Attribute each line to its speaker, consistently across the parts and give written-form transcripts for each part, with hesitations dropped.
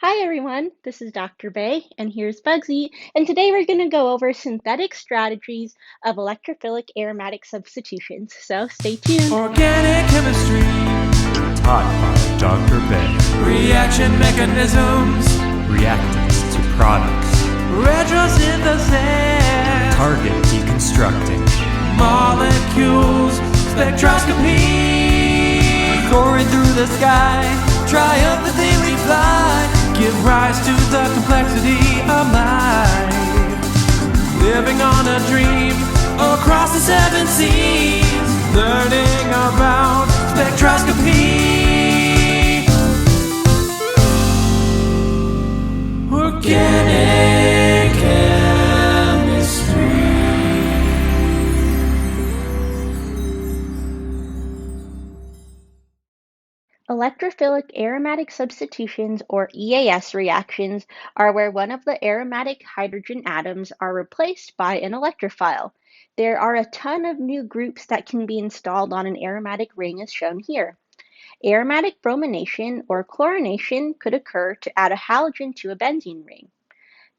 Speaker 1: Hi everyone, this is Dr. Bay, and here's Bugsy, and today we're going to go over synthetic strategies of electrophilic aromatic substitutions, so stay tuned.
Speaker 2: Organic chemistry,
Speaker 3: taught by Dr. Bay.
Speaker 2: reaction mechanisms,
Speaker 3: Reactants to products.
Speaker 2: retrosynthesis,
Speaker 3: Target deconstructing.
Speaker 2: molecules, spectroscopy, soaring through the sky, triumphantly fly, give rise to the complexity of life, living on a dream across the seven seas, learning about spectroscopy. Organic chemistry.
Speaker 1: Electrophilic aromatic substitutions, or EAS reactions, are where one of the aromatic hydrogen atoms are replaced by an electrophile. There are a ton of new groups that can be installed on an aromatic ring as shown here. Aromatic bromination or chlorination could occur to add a halogen to a benzene ring.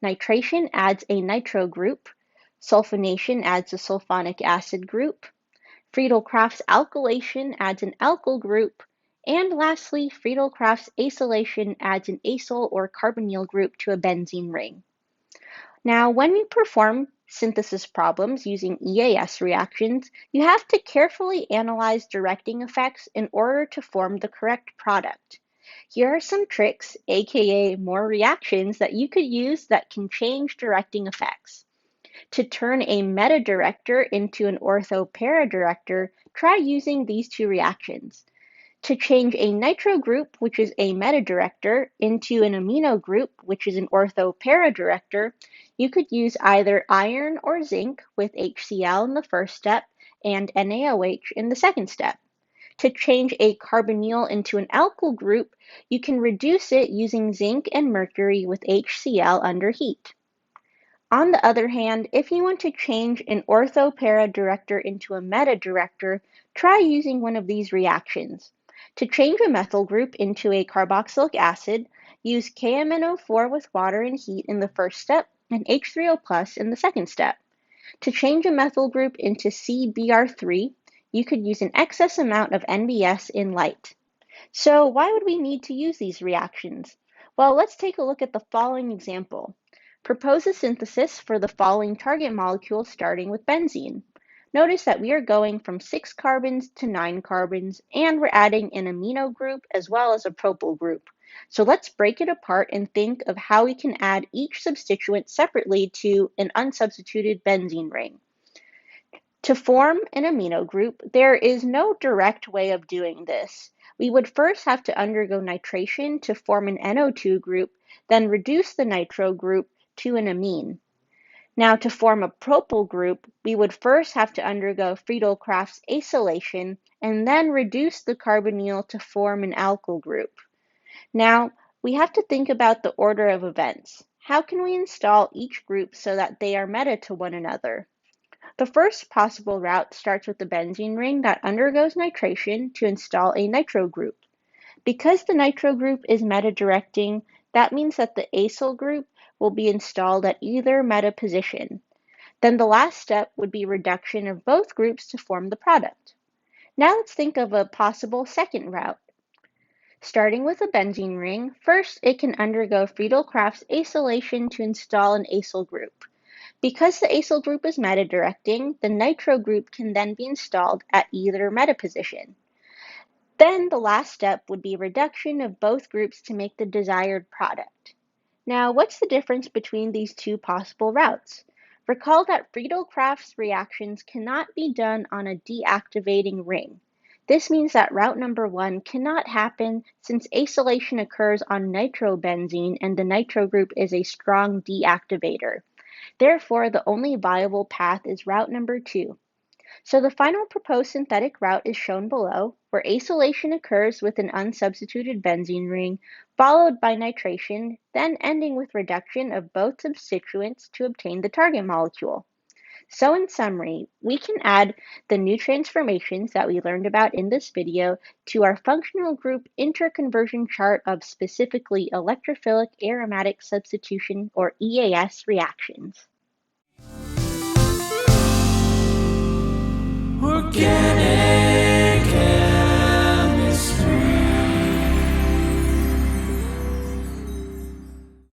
Speaker 1: Nitration adds a nitro group. Sulfonation adds a sulfonic acid group. Friedel-Crafts alkylation adds an alkyl group. And lastly, Friedel-Crafts acylation adds an acyl or carbonyl group to a benzene ring. Now, when we perform synthesis problems using EAS reactions, you have to carefully analyze directing effects in order to form the correct product. Here are some tricks, aka more reactions, that you could use that can change directing effects. To turn a meta-director into an ortho-para-director, try using these two reactions. To change a nitro group, which is a meta-director, into an amino group, which is an ortho-para-director, you could use either iron or zinc with HCl in the first step and NaOH in the second step. To change a carbonyl into an alkyl group, you can reduce it using zinc and mercury with HCl under heat. On the other hand, if you want to change an ortho-para director into a meta-director, try using one of these reactions. To change a methyl group into a carboxylic acid, use KMnO4 with water and heat in the first step and H3O+ in the second step. To change a methyl group into CBr3, you could use an excess amount of NBS in light. So why would we need to use these reactions? Well, let's take a look at the following example. Propose a synthesis for the following target molecule starting with benzene. Notice that we are going from 6 carbons to 9 carbons, and we're adding an amino group as well as a propyl group. So let's break it apart and think of how we can add each substituent separately to an unsubstituted benzene ring. To form an amino group, there is no direct way of doing this. We would first have to undergo nitration to form an NO2 group, then reduce the nitro group to an amine. Now, to form a propyl group, we would first have to undergo Friedel-Crafts acylation and then reduce the carbonyl to form an alkyl group. Now, we have to think about the order of events. How can we install each group so that they are meta to one another? The first possible route starts with the benzene ring that undergoes nitration to install a nitro group. Because the nitro group is meta-directing, that means that the acyl group will be installed at either meta position. Then the last step would be reduction of both groups to form the product. Now let's think of a possible second route. Starting with a benzene ring, first it can undergo Friedel-Crafts acylation to install an acyl group. Because the acyl group is meta-directing, the nitro group can then be installed at either meta position. Then the last step would be reduction of both groups to make the desired product. Now, what's the difference between these two possible routes? Recall that Friedel-Crafts reactions cannot be done on a deactivating ring. This means that route number 1 cannot happen since acylation occurs on nitrobenzene and the nitro group is a strong deactivator. Therefore, the only viable path is route number 2. So the final proposed synthetic route is shown below, where acylation occurs with an unsubstituted benzene ring, followed by nitration, then ending with reduction of both substituents to obtain the target molecule. So in summary, we can add the new transformations that we learned about in this video to our functional group interconversion chart of specifically electrophilic aromatic substitution or EAS reactions.
Speaker 2: Organic.